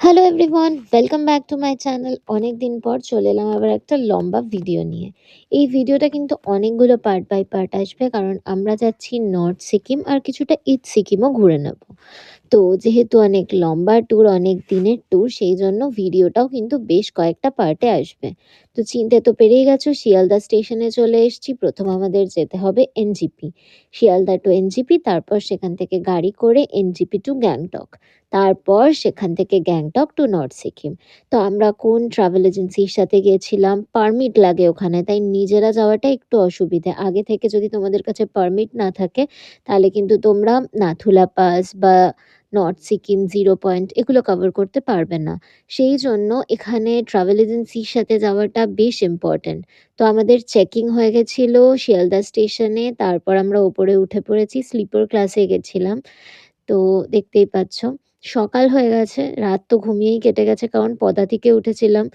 Hello everyone, welcome back to my channel. অনেক দিন পর চলে এলাম আবার একটা লম্বা ভিডিও নিয়ে। এই ভিডিওটা কিন্তু অনেকগুলো পার্ট বাই পার্ট আসবে, কারণ আমরা যাচ্ছি নর্থ সিকিম আর কিছুটা ইস্ট সিকিমও ঘুরে নেব। তো যেহেতু অনেক লম্বা ট্যুর, অনেক দিনের ট্যুর, সেই জন্য ভিডিওটাও কিন্তু বেশ কয়েকটা পার্টে আসবে। তো চিনতে তো পেরেই গেছো, শিয়ালদা স্টেশনে চলে এসেছি। প্রথম আমাদের যেতে হবে এনজিপি, শিয়ালদা টু এনজিপি, তারপর সেখান থেকে গাড়ি করে এনজিপি টু গ্যাংটক, তারপর সেখান থেকে গ্যাংটক টু নর্থ সিকিম। তো আমরা কোন ট্রাভেল এজেন্সির সাথে গিয়েছিলাম, পারমিট লাগে ওখানে, তাই নিজেরা যাওয়াটা একটু অসুবিধে। আগে থেকে যদি তোমাদের কাছে পারমিট না থাকে, তাহলে কিন্তু তোমরা নাথুলা পাস বা নর্থ সিকিম জিরো পয়েন্ট এগুলো কভার করতে পারবে না। সেই জন্য এখানে ট্রাভেল এজেন্সির সাথে যাওয়াটা বেশ ইম্পর্ট্যান্ট। তো আমাদের চেকিং হয়ে গেছিল শিয়ালদা স্টেশনে, তারপর আমরা ওপরে উঠে পড়েছি, স্লিপার ক্লাসে গেছিলাম। তো দেখতেই পাচ্ছ, সকাল হয়ে গেছে, রাত তো ঘুমিয়েই কেটে গেছে, কারণ পদাতিকে উঠেছিলাম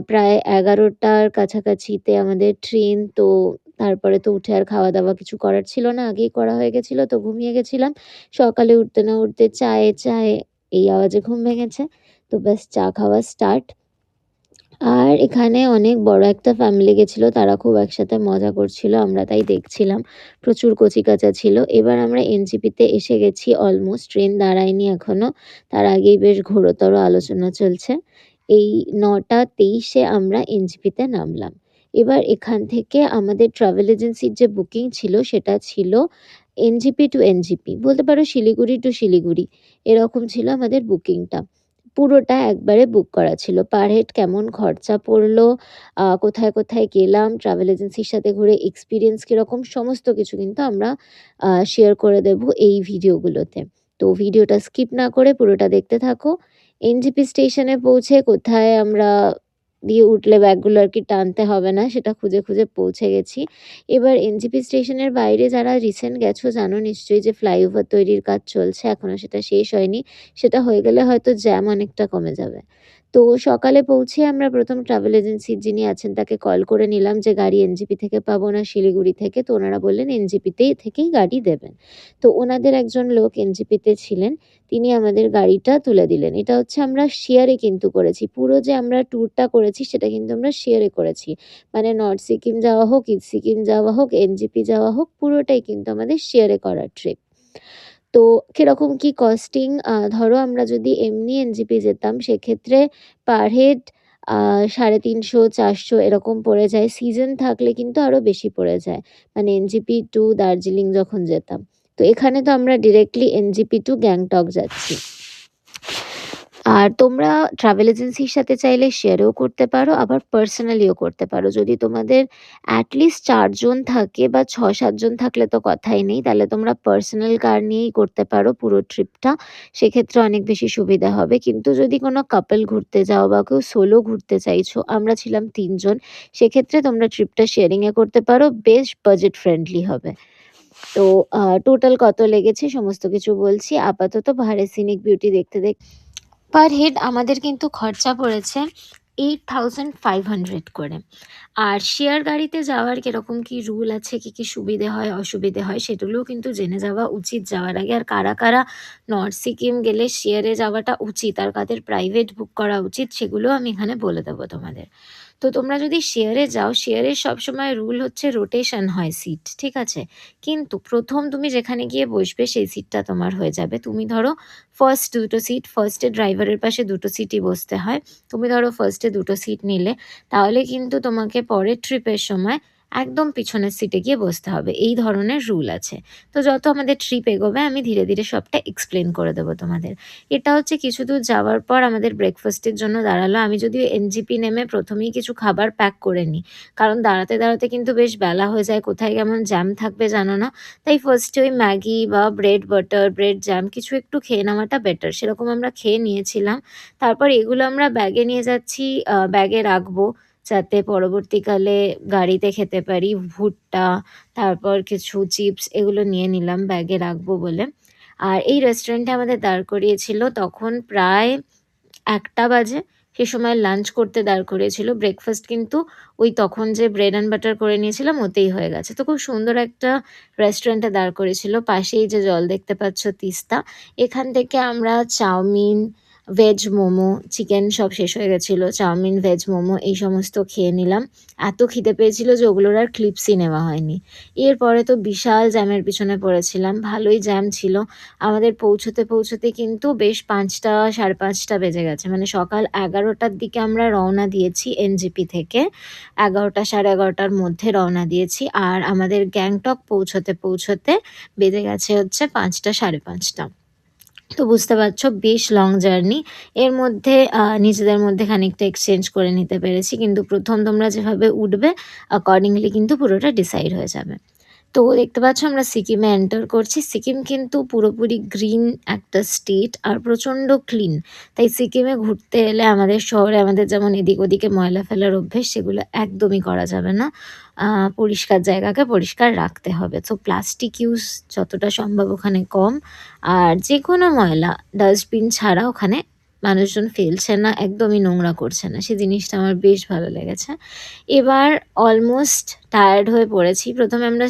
প্রায় 11টার কাছাকাছিতে আমাদের ট্রেন। তো তারপরে তো উঠে আর খাওয়া দাওয়া কিছু করার ছিল না, আগেই করা হয়ে গেছিলো, তো ঘুমিয়ে গেছিলাম। সকালে উঠতে না উঠতে চায়ে চায়ে এই আওয়াজে ঘুম ভেঙেছে। তো ব্যাস চা খাওয়া স্টার্ট। আর এখানে অনেক বড় একটা ফ্যামিলি গেছিল, তারা খুব একসাথে মজা করছিল, আমরা তাই দেখছিলাম। প্রচুর কচিকাঁচা ছিল। এবার আমরা এনজিপিতে এসে গেছি, অলমোস্ট ট্রেন দাঁড়ায়নি এখনো, তার আগেই বেশ ঘোরতর আলোচনা চলছে। এই 9টা 23-এ আমরা এনজিপিতে নামলাম। এবার এখান থেকে আমাদের ট্রাভেল এজেন্সির যে বুকিং ছিল সেটা ছিল এনজিপি টু এনজিপি, বলতে পারো শিলিগুড়ি টু শিলিগুড়ি, এরকম ছিল আমাদের বুকিংটা। পুরোটা একবারে বুক করা ছিল। পার হেড কেমন খরচা পড়লো, কোথায় কোথায় গেলাম, ট্রাভেল এজেন্সির সাথে ঘুরে এক্সপিরিয়েন্স কীরকম, সমস্ত কিছু কিন্তু আমরা শেয়ার করে দেব এই ভিডিওগুলোতে। তো ভিডিওটা স্কিপ না করে পুরোটা দেখতে থাকো। এনজিপি স্টেশনে পৌঁছে কোথায় আমরা দিয়ে উঠলে ব্যাগগুলো আর কি টানতে হবে না, সেটা খুঁজে খুঁজে পৌঁছে গেছি। এবার এনজিপি স্টেশনের বাইরে যারা রিসেন্ট গেছো জানো নিশ্চয়ই যে ফ্লাইওভার তৈরির কাজ চলছে, এখনও সেটা শেষ হয়নি। সেটা হয়ে গেলে হয়তো জ্যাম অনেকটা কমে যাবে। তো সকালে পৌঁছে আমরা প্রথম ট্রাভেল এজেন্সির যিনি আছেন তাকে কল করে নিলাম যে গাড়ি এনজিপি থেকে পাবো না শিলিগুড়ি থেকে। তো ওনারা বললেন এনজিপিতেই থেকেই গাড়ি দেবেন। তো ওনাদের একজন লোক এনজিপিতে ছিলেন, তিনি আমাদের গাড়িটা তুলে দিলেন। এটা হচ্ছে আমরা শেয়ারে কিন্তু করেছি, পুরো যে আমরা ট্যুরটা করেছি সেটা কিন্তু আমরা শেয়ারে করেছি। মানে নর্থ সিকিম যাওয়া হোক, ইস্ট সিকিম যাওয়া হোক, এনজিপি যাওয়া হোক, পুরোটাই কিন্তু আমাদের শেয়ারে করা ট্রিপ। তো কিরকম কি কস্টিং, ধরো আমরা যদি এমনি এনজিপি যেতাম সেক্ষেত্রে পার হেড 350-400 এরকম পড়ে যায়। সিজন থাকলে কিন্তু আরও বেশি পড়ে যায়, মানে এনজিপি টু দার্জিলিং যখন যেতাম। তো এখানে তো আমরা ডিরেক্টলি এনজিপি টু গ্যাংটক যাচ্ছি। আর তোমরা ট্রাভেল এজেন্সির সাথে চাইলে শেয়ারেও করতে পারো, আবার পার্সোনালিও করতে পারো। যদি তোমাদের অ্যাটলিস্ট 4 জন থাকে বা 6-7 জন থাকলে তো কথাই নেই, তাহলে তোমরা পার্সোনাল কার নিয়েই করতে পারো পুরো ট্রিপটা, সেক্ষেত্রে অনেক বেশি সুবিধা হবে। কিন্তু যদি কোনো কাপল ঘুরতে যাও বা কেউ সোলো ঘুরতে চাইছো, আমরা ছিলাম 3 জন, সেক্ষেত্রে তোমরা ট্রিপটা শেয়ারিংয়ে করতে পারো, বেশ বাজেট ফ্রেন্ডলি হবে। তো টোটাল কত লেগেছে সমস্ত কিছু বলছি। আপাতত পাহাড়ের সিনিক বিউটি দেখতে দেখতে পার হেড আমাদের কিন্তু খরচা পড়েছে 8500 করে। আর শেয়ার গাড়িতে যাওয়ার কীরকম কী রুল আছে, কী কী সুবিধে হয় অসুবিধে হয়, সেগুলোও কিন্তু জেনে যাওয়া উচিত যাওয়ার আগে। আর কারা কারা নর্থ সিকিম গেলে শেয়ারে যাওয়াটা উচিত আর কাদের প্রাইভেট বুক করা উচিত, সেগুলোও আমি এখানে বলে দেবো তোমাদের। তো তোমরা যদি শেয়ারে যাও, শেয়ারের সবসময় রুল হচ্ছে রোটেশন হয় সিট, ঠিক আছে? কিন্তু প্রথম তুমি যেখানে গিয়ে বসবে সেই সিটটা তোমার হয়ে যাবে। তুমি ধরো ফার্স্ট দুটো সিট, ফার্স্টে ড্রাইভারের পাশে দুটো সিটই বসতে হয়। তুমি ধরো ফার্স্টে দুটো সিট নিলে, তাহলে কিন্তু তোমাকে পরের ট্রিপের সময় একদম পিছনের সিটে গিয়ে বসতে হবে। এই ধরনের রুল আছে। তো যত আমাদের ট্রিপ এগোবে আমি ধীরে ধীরে সবটা এক্সপ্লেন করে দেবো তোমাদের। এটা হচ্ছে কিছু দূর যাওয়ার পর আমাদের ব্রেকফাস্টের জন্য দাঁড়ালো। আমি যদিও এনজিপি নেমে প্রথমেই কিছু খাবার প্যাক করে নিই, কারণ দাঁড়াতে দাঁড়াতে কিন্তু বেশ বেলা হয়ে যায়, কোথায় কেমন জ্যাম থাকবে জানো না। তাই ফার্স্টে ওই ম্যাগি বা ব্রেড বাটার, ব্রেড জ্যাম কিছু একটু খেয়ে নেওয়াটা বেটার, সেরকম আমরা খেয়ে নিয়েছিলাম। তারপর এগুলো আমরা ব্যাগে নিয়ে যাচ্ছি, ব্যাগে রাখবো যাতে পরবর্তীকালে গাড়িতে খেতে পারি। ভুট্টা, তারপর কিছু চিপস, এগুলো নিয়ে নিলাম ব্যাগে রাখবো বলে। আর এই রেস্টুরেন্টে আমাদের দাঁড় করিয়েছিল তখন প্রায় 1টা বাজে, সে সময় লাঞ্চ করতে দাঁড় করিয়েছিল। ব্রেকফাস্ট কিন্তু ওই তখন যে ব্রেড অ্যান্ড বাটার করে নিয়েছিলাম ওতেই হয়ে গেছে। তো খুব সুন্দর একটা রেস্টুরেন্টে দাঁড় করিয়েছিল, পাশেই যে জল দেখতে পাচ্ছ তিস্তা, এখান থেকে আমরা চাউমিন, ভেজ মোমো, চিকেন সব শেষ হয়ে গেছিলো। চাউমিন, ভেজ মোমো এই সমস্ত খেয়ে নিলাম। এত খিদে পেয়েছিল যে ওগুলোর আর ক্লিপসই নেওয়া হয়নি। এরপরে তো বিশাল জ্যামের পিছনে পড়েছিলাম। ভালোই জ্যাম ছিল। আমাদের পৌঁছতে কিন্তু বেশ ৫টা ৫:৩০ বেজে গেছে। মানে সকাল ১১টার দিকে আমরা রওনা দিয়েছি এনজেপি থেকে। ১১টা ১১:৩০টার মধ্যে রওনা দিয়েছি। আর আমাদের গ্যাংটক পৌঁছতে বেজে গেছে হচ্ছে ৫টা ৫:৩০। তো বুঝতে পারছো বেশ লং জার্নি। এর মধ্যে নিজেদের মধ্যে খানিকটা এক্সচেঞ্জ করে নিতে পেরেছি। কিন্তু ১ম তোমরা যেভাবে উঠবে অ্যাকর্ডিংলি কিন্তু পুরোটা ডিসাইড হয়ে যাবে। তো দেখতে পাচ্ছ আমরা সিকিমে এন্টার করছি। সিকিম কিন্তু পুরোপুরি গ্রিন একটা স্টেট আর প্রচণ্ড ক্লিন। তাই সিকিমে ঘুরতে এলে আমাদের শহরে আমাদের যেমন এদিক ওদিকে ময়লা ফেলার অভ্যেস সেগুলো একদমই করা যাবে না। পরিষ্কার জায়গাকে পরিষ্কার রাখতে হবে। তো প্লাস্টিক ইউজ যতটা সম্ভব ওখানে কম। আর যেকোনো ময়লা ডাস্টবিন ছাড়া ওখানে মানুষজন ফেলছে না, একদমই নোংরা করছে না। সে জিনিসটা আমার বেশ ভালো লেগেছে। এবার অলমোস্ট টায়ার্ড হয়ে পড়েছি। ১ম এ আমরা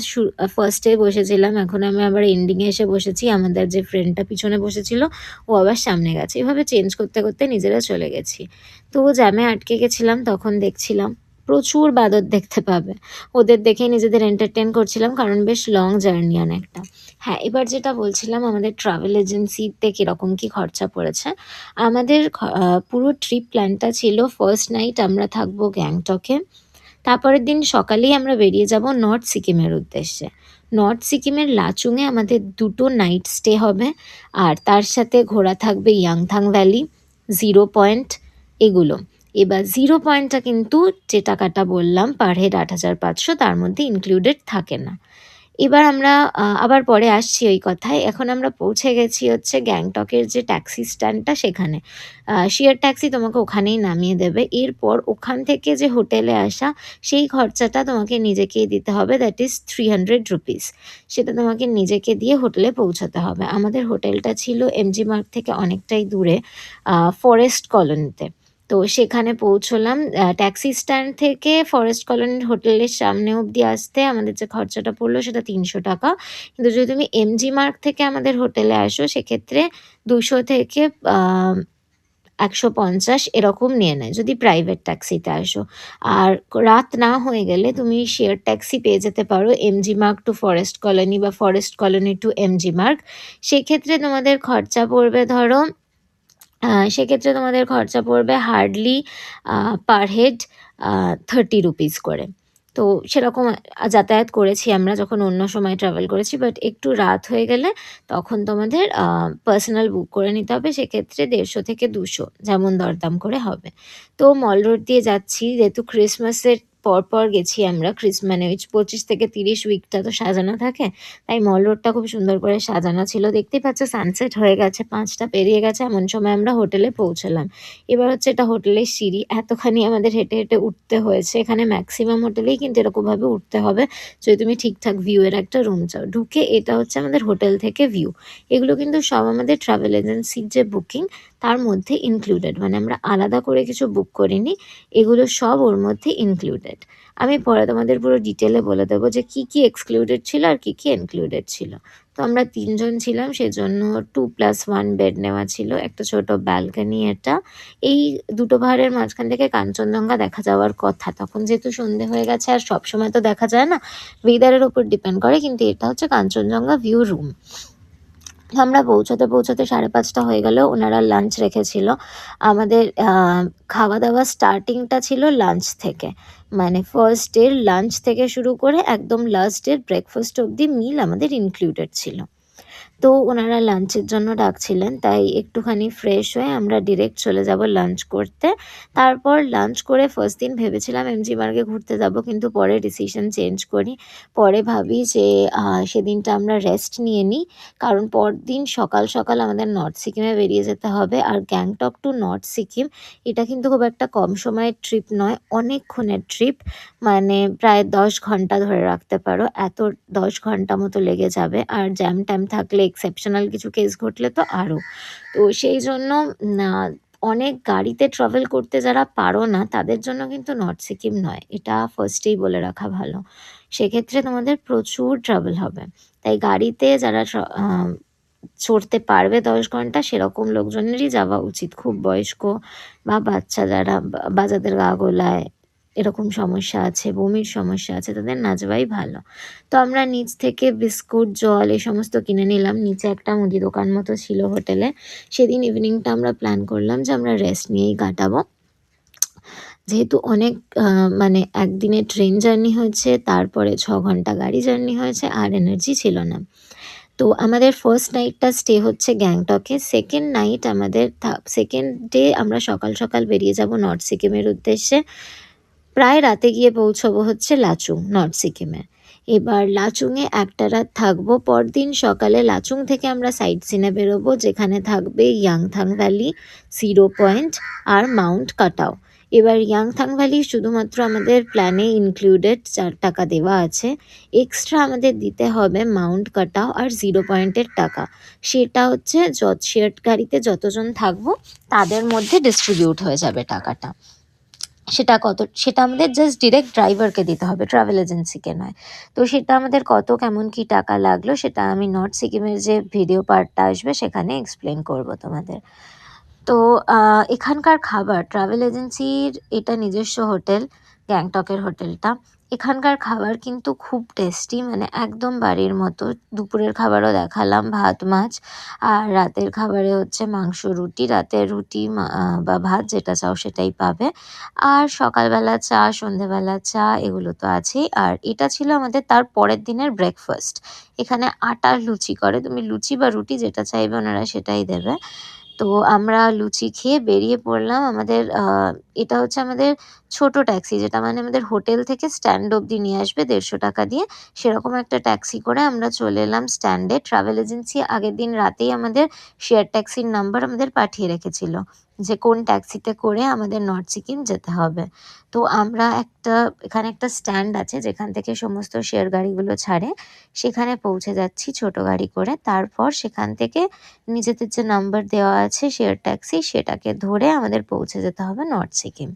ফার্স্টে বসেছিলাম। এখন আমি আবার এন্ডিং এ এসে বসেছি। আমাদের যে ফ্রেন্ডটা পিছনে বসেছিল ও আবার সামনে গেছে। এভাবে চেঞ্জ করতে নিজেরা চলে গেছি। তো জ্যামে আটকে গেছিলাম তখন দেখছিলাম প্রচুর বাঁদর দেখতে পাবে। ওদের দেখেই নিজেদের এন্টারটেইন করছিলাম কারণ বেশ লং জার্নি অনেকটা। হ্যাঁ, এবার যেটা বলছিলাম আমাদের ট্রাভেল এজেন্সিতে কিরকম কি খরচা পড়েছে। আমাদের পুরো ট্রিপ প্ল্যানটা ছিল ফার্স্ট নাইট আমরা থাকবো গ্যাংটকে। তারপরের দিন সকালেই আমরা বেরিয়ে যাব নর্থ সিকিমের উদ্দেশ্যে। নর্থ সিকিমের লাচুংয়ে আমাদের ২টো নাইট স্টে হবে। আর তার সাথে ঘোরা থাকবে ইয়াংথাং ভ্যালি, জিরো পয়েন্ট এগুলো। এবার জিরো পয়েন্টটা কিন্তু যে টাকাটা বললাম পার হেড ৮,৫০০ তার মধ্যে ইনক্লুডেড থাকে না। এবার আমরা আবার পরে আসছি ওই কথায়। এখন আমরা পৌঁছে গেছি হচ্ছে গ্যাংটকের যে ট্যাক্সি স্ট্যান্ডটা সেখানে। শেয়ার ট্যাক্সি তোমাকে ওখানেই নামিয়ে দেবে। এরপর ওখান থেকে যে হোটেলে আসা সেই খরচাটা তোমাকে নিজেকেই দিতে হবে, দ্যাট ইজ ₹300। সেটা তোমাকে নিজেকে দিয়ে হোটেলে পৌঁছাতে হবে। আমাদের হোটেলটা ছিল এমজি মার্গ থেকে অনেকটাই দূরে ফরেস্ট কলোনিতে। তো সেখানে পৌঁছলাম। ট্যাক্সি স্ট্যান্ড থেকে ফরেস্ট কলোনির হোটেলের সামনে অবধি আসতে আমাদের যে খরচাটা পড়লো সেটা ৳৩০০। কিন্তু যদি তুমি এমজি মার্গ থেকে আমাদের হোটেলে আসো সেক্ষেত্রে ২০০ থেকে আ ১৫০ এরকম নিয়ে নেয় যদি প্রাইভেট ট্যাক্সিতে আসো। আর রাত না হয়ে গেলে তুমি শেয়ার ট্যাক্সি পেয়ে যেতে পারো এমজি মার্গ টু ফরেস্ট কলোনি বা ফরেস্ট কলোনি টু এমজি মার্গ। সেক্ষেত্রে তোমাদের খরচা পড়বে ধরো সেক্ষেত্রে তোমাদের খরচা পড়বে হার্ডলি পার হেড ₹30 করে। তো সেরকম যাতায়াত করেছি আমরা যখন অন্য সময় ট্রাভেল করেছি। বাট একটু রাত হয়ে গেলে তখন তোমাদের পার্সোনাল বুক করে নিতে হবে। সেক্ষেত্রে ১৫০ থেকে ২০০ যেমন দরদাম করে হবে। তো মল রোড দিয়ে যাচ্ছি যেহেতু ক্রিসমাসের পরপর গেছি আমরা। মানে ওই ২৫ থেকে ৩০ উইকটা তো সাজানো থাকে। তাই মল রোডটা খুব সুন্দর করে সাজানো ছিল। দেখতেই পাচ্ছ সানসেট হয়ে গেছে, ৫টা পেরিয়ে গেছে এমন সময় আমরা হোটেলে পৌঁছলাম। এবার হচ্ছে এটা হোটেলের সিঁড়ি। এতখানি আমাদের হেঁটে উঠতে হয়েছে। এখানে ম্যাক্সিমাম হোটেলেই কিন্তু এরকমভাবে উঠতে হবে যদি তুমি ঠিকঠাক ভিউ এর একটা রুম চাও। ঢুকে এটা হচ্ছে আমাদের হোটেল থেকে ভিউ। এগুলো কিন্তু সব আমাদের ট্রাভেল এজেন্সির যে বুকিং তার মধ্যে ইনক্লুডেড। মানে আমরা আলাদা করে কিছু বুক করিনি। এগুলো সব ওর মধ্যে ইনক্লুডেড। আমি পরে তোমাদের পুরো ডিটেলে বলে দেবো যে কী এক্সক্লুডেড ছিল আর কী ইনক্লুডেড ছিল। তো আমরা ৩ জন ছিলাম সেজন্য 2+1 বেড নেওয়া ছিল। একটা ছোট ব্যালকনি এটা। এই দুটো পাহাড়ের মাঝখান থেকে কাঞ্চনজঙ্ঘা দেখা যাওয়ার কথা। তখন যেহেতু সন্ধে হয়ে গেছে আর সবসময় তো দেখা যায় না, ওয়েদারের ওপর ডিপেন্ড করে। কিন্তু এটা হচ্ছে কাঞ্চনজঙ্ঘা ভিউ রুম। আমরা পৌঁছাতে ৫:৩০ হয়ে গেলেও ওনারা লাঞ্চ রেখেছিল। আমাদের খাওয়া-দাওয়া স্টার্টিংটা ছিল লাঞ্চ থেকে। মানে ফার্স্ট ডের লাঞ্চ থেকে শুরু করে একদম লাস্ট ডের ব্রেকফাস্ট অবধি মিল আমাদের ইনক্লুডেড ছিল। তো ওনারা লাঞ্চের জন্য ডাকছিলেন তাই একটুখানি ফ্রেশ হয়ে আমরা ডিরেক্ট চলে যাব লাঞ্চ করতে। তারপর লাঞ্চ করে ফার্স্ট দিন ভেবেছিলাম এমজি মার্গে ঘুরতে যাব কিন্তু পরে ডিসিশন চেঞ্জ করি। পরে ভাবি যে সেদিনটা আমরা রেস্ট নিয়ে নিই। কারণ পরদিন সকাল আমাদের নর্থ সিকিমে বেরিয়ে যেতে হবে। আর গ্যাংটক টু নর্থ সিকিম এটা কিন্তু খুব একটা কম সময়ের ট্রিপ নয়, অনেকক্ষণের ট্রিপ। মানে প্রায় ১০ ঘন্টা ধরে রাখতে পারো। ১০ ঘন্টা মতো লেগে যাবে। আর জ্যাম-ট্যাম থাকলে এক্সেপশনাল কিছু কেস ঘটলে তো আরও। তো সেই জন্য না অনেক গাড়িতে ট্রাভেল করতে যারা পারো না তাদের জন্য কিন্তু নর্থ সিকিম নয়। এটা ফার্স্টেই বলে রাখা ভালো। সেক্ষেত্রে তোমাদের প্রচুর ট্রাভেল হবে। তাই গাড়িতে যারা চড়তে পারবে ১০ ঘন্টা সেরকম লোকজনেরই যাওয়া উচিত। খুব বয়স্ক বা বাচ্চা যারা বা যাদের গা গোলায় এরকম সমস্যা আছে, বমির সমস্যা আছে, তাদের না যাওয়াই ভালো। তো আমরা নিচ থেকে বিস্কুট, জল এই সমস্ত কিনে নিলাম। নিচে একটা মুদি দোকান মতো ছিল হোটেলে। সেদিন ইভিনিংটা আমরা প্ল্যান করলাম যে আমরা রেস্ট নিয়েই কাটাবো। যেহেতু অনেক মানে একদিনের ট্রেন জার্নি হয়েছে, তারপরে ৬ ঘন্টা গাড়ি জার্নি হয়েছে, আর এনার্জি ছিল না। তো আমাদের ফার্স্ট নাইটটা স্টে হচ্ছে গ্যাংটকে। সেকেন্ড নাইট আমাদের সেকেন্ড ডে আমরা সকাল সকাল বেরিয়ে যাব নর্থ সিকিমের উদ্দেশ্যে। প্রায় রাতে গিয়ে পৌঁছবো হচ্ছে লাচুং, নর্থ সিকিমে। এবার লাচুংয়ে একটা রাত থাকবো। পরদিন সকালে লাচুং থেকে আমরা সাইট সিনে বেরোবো, যেখানে থাকবে ইয়াংথাং ভ্যালি, জিরো পয়েন্ট আর মাউন্ট কাটাও। এবার ইয়াংথাং ভ্যালি শুধুমাত্র আমাদের প্ল্যানে ইনক্লুডেড, টাকা দেওয়া আছে। এক্সট্রা আমাদের দিতে হবে মাউন্ট কাটাও আর জিরো পয়েন্টের টাকা। সেটা হচ্ছে শেয়ার্ড গাড়িতে যতজন থাকবো তাদের মধ্যে ডিস্ট্রিবিউট হয়ে যাবে টাকাটা। সেটা আমাদের জাস্ট ডিরেক্ট ড্রাইভারকে দিতে হবে, ট্রাভেল এজেন্সিকে নয়। তো সেটা আমাদের কত কেমন কি টাকা লাগলো সেটা আমি নর্থ সিকিমের যে ভিডিও পার্টটা আসবে সেখানে এক্সপ্লেন করব তোমাদের। তো এখানকার খাবার, ট্রাভেল এজেন্সির এটা নিজস্ব হোটেল, গ্যাংটকের হোটেলটা। এখানকার খাবার কিন্তু খুব টেস্টি, মানে একদম বাড়ির মতো। দুপুরের খাবারও দেখালাম, ভাত মাছ, আর রাতের খাবারে হচ্ছে মাংস, রুটি। রাতের রুটি বা ভাত যেটা চাও সেটাই পাবে। আর সকালবেলা চা, সন্ধেবেলা চা, এগুলো তো আছেই। আর এটা ছিল আমাদের তার পরের দিনের ব্রেকফাস্ট। এখানে আটার লুচি করে, তুমি লুচি বা রুটি যেটা চাইবে ওনারা সেটাই দেবে। তো আমরা লুচি খেয়ে বেরিয়ে পড়লাম। আমাদের এটা হচ্ছে আমাদের ছোট ট্যাক্সি, যেটা মানে আমাদের হোটেল থেকে স্ট্যান্ড অবধি নিয়ে আসবে ১৫০ টাকা দিয়ে। সেরকম একটা ট্যাক্সি করে আমরা চলে এলাম স্ট্যান্ডে। ট্রাভেল এজেন্সি আগের দিন রাতেই আমাদের শেয়ার ট্যাক্সির নাম্বার আমাদের পাঠিয়ে রেখেছিল, যে কোন ট্যাক্সিতে করে আমাদের নর্থ সিকিম যেতে হবে। তো আমরা এখানে একটা স্ট্যান্ড আছে যেখান থেকে সমস্ত শেয়ার গাড়িগুলো ছাড়ে, সেখানে পৌঁছে যাচ্ছি ছোট গাড়ি করে। তারপর সেখান থেকে নিজেদের যে নাম্বার দেওয়া আছে শেয়ার ট্যাক্সি, সেটাকে ধরে আমাদের পৌঁছে যেতে হবে নর্থ সিকিম।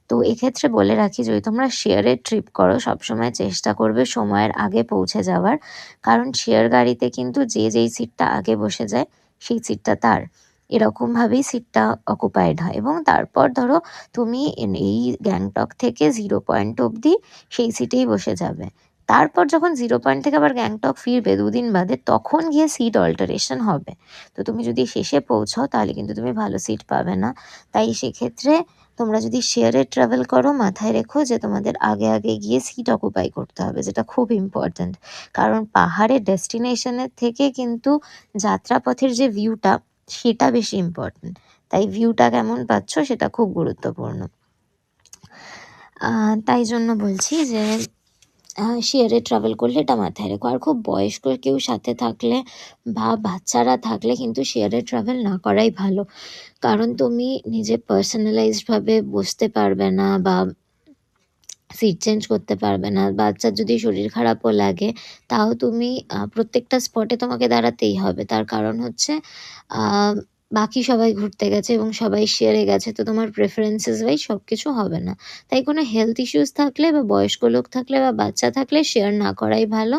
তো এক্ষেত্রে বলে রাখি, যদি তোমরা শেয়ারের ট্রিপ করো সবসময় চেষ্টা করবে সময়ের আগে পৌঁছে যাওয়ার। কারণ শেয়ার গাড়িতে কিন্তু যেই সিটটা আগে বসে যায় সেই সিটটা তার, এরকমভাবেই সিটটা অকুপায়েড হয়। এবং তারপর ধরো তুমি এই গ্যাংটক থেকে জিরো পয়েন্ট অবধি সেই সিটেই বসে যাবে। তারপর যখন জিরো পয়েন্ট থেকে আবার গ্যাংটক ফিরবে ২ দিন বাদে, তখন গিয়ে সিট অল্টারেশন হবে। তো তুমি যদি শেষে পৌঁছাও তাহলে কিন্তু তুমি ভালো সিট পাবে না। তাই সেক্ষেত্রে তোমরা যদি শেয়ারে ট্রাভেল করো, মাথায় রেখো যে তোমাদের আগে গিয়ে সিট অকুপাই করতে হবে, যেটা খুব ইম্পর্ট্যান্ট। কারণ পাহাড়ের ডেস্টিনেশনের থেকে কিন্তু যাত্রাপথের যে ভিউটা, সেটা বেশি ইম্পর্ট্যান্ট। তাই ভিউটা কেমন পাচ্ছ সেটা খুব গুরুত্বপূর্ণ। তাই জন্য বলছি যে শেয়ারে ট্রাভেল করলে এটা মাথায় রেখো। আর খুব বয়স্ক কেউ সাথে থাকলে বা বাচ্চারা থাকলে কিন্তু শেয়ারে ট্রাভেল না করাই ভালো। কারণ তুমি নিজে পার্সোনালাইজডভাবে বসতে পারবে না বা সিট চেঞ্জ করতে পারবে না। বাচ্চার যদি শরীর খারাপও লাগে, তাও তুমি প্রত্যেকটা স্পটে তোমাকে দাঁড়াতেই হবে। তার কারণ হচ্ছে আ বাকি সবাই ঘুরতে গেছে এবং সবাই শেয়ারে গেছে। তো তোমার প্রেফারেন্সেস ওয়াইজ সবকিছু হবে না। তাই কোনো হেলথ ইস্যুস থাকলে বা বয়স্ক লোক থাকলে বা বাচ্চা থাকলে শেয়ার না করাই ভালো।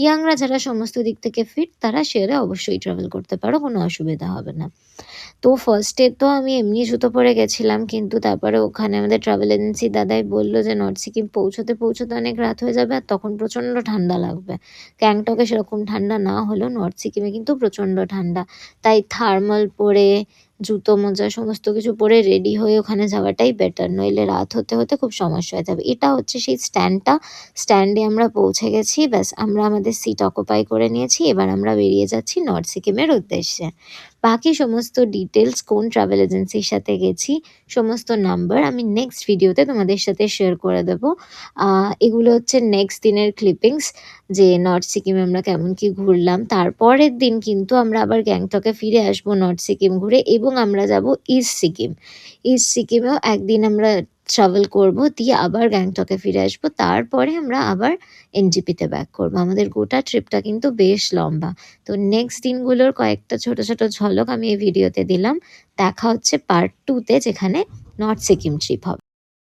ইয়াংরা যারা সমস্ত দিক থেকে ফিট, তারা শেয়ারে অবশ্যই ট্রাভেল করতে পারো, কোনো অসুবিধা হবে না। তো ফার্স্টে তো আমি এমনি জুতো পরে গেছিলাম, কিন্তু তারপরে ওখানে আমাদের ট্রাভেল এজেন্সির দাদাই বলল যে নর্থ সিকিম পৌঁছতে অনেক রাত হয়ে যাবে আর তখন প্রচণ্ড ঠান্ডা লাগবে। গ্যাংটকে সেরকম ঠান্ডা না হলেও নর্থ সিকিমে কিন্তু প্রচণ্ড ঠান্ডা। তাই থার্মাল পরে, জুতো মোজা সমস্ত কিছু পরে রেডি হয়ে ওখানে যাওয়াটাই বেটার, নইলে রাত হতে খুব সমস্যা হয়ে যাবে। এটা হচ্ছে সেই স্ট্যান্ডটা। স্ট্যান্ডে আমরা পৌঁছে গেছি, ব্যাস আমরা আমাদের সিট অকুপাই করে নিয়েছি। এবার আমরা বেরিয়ে যাচ্ছি নর্থ সিকিমের উদ্দেশ্যে। বাকি সমস্ত ডিটেলস, কোন ট্রাভেল এজেন্সির সাথে গেছি, সমস্ত নাম্বার আমি নেক্সট ভিডিওতে তোমাদের সাথে শেয়ার করে দেবো। এগুলো হচ্ছে নেক্সট দিনের ক্লিপিংস, যে নর্থ সিকিমে আমরা কেমন কি ঘুরলাম। তারপরের দিন কিন্তু আমরা আবার গ্যাংটকে ফিরে আসবো নর্থ সিকিম ঘুরে, এবং আমরা যাব ইস্ট সিকিম। ইস্ট সিকিমেও একদিন আমরা ট্রাভেল করব, দিয়ে আবার গ্যাংটকে ফিরে আসবো। তারপরে আমরা আবার এনজিপিতে ব্যাক করবো। আমাদের গোটা ট্রিপটা কিন্তু বেশ লম্বা। তো নেক্সট দিনগুলোর কয়েকটা ছোট ঝলক আমি এই ভিডিওতে দিলাম। দেখা হচ্ছে পার্ট 2 তে, যেখানে নর্থ সিকিম ট্রিপ হবে।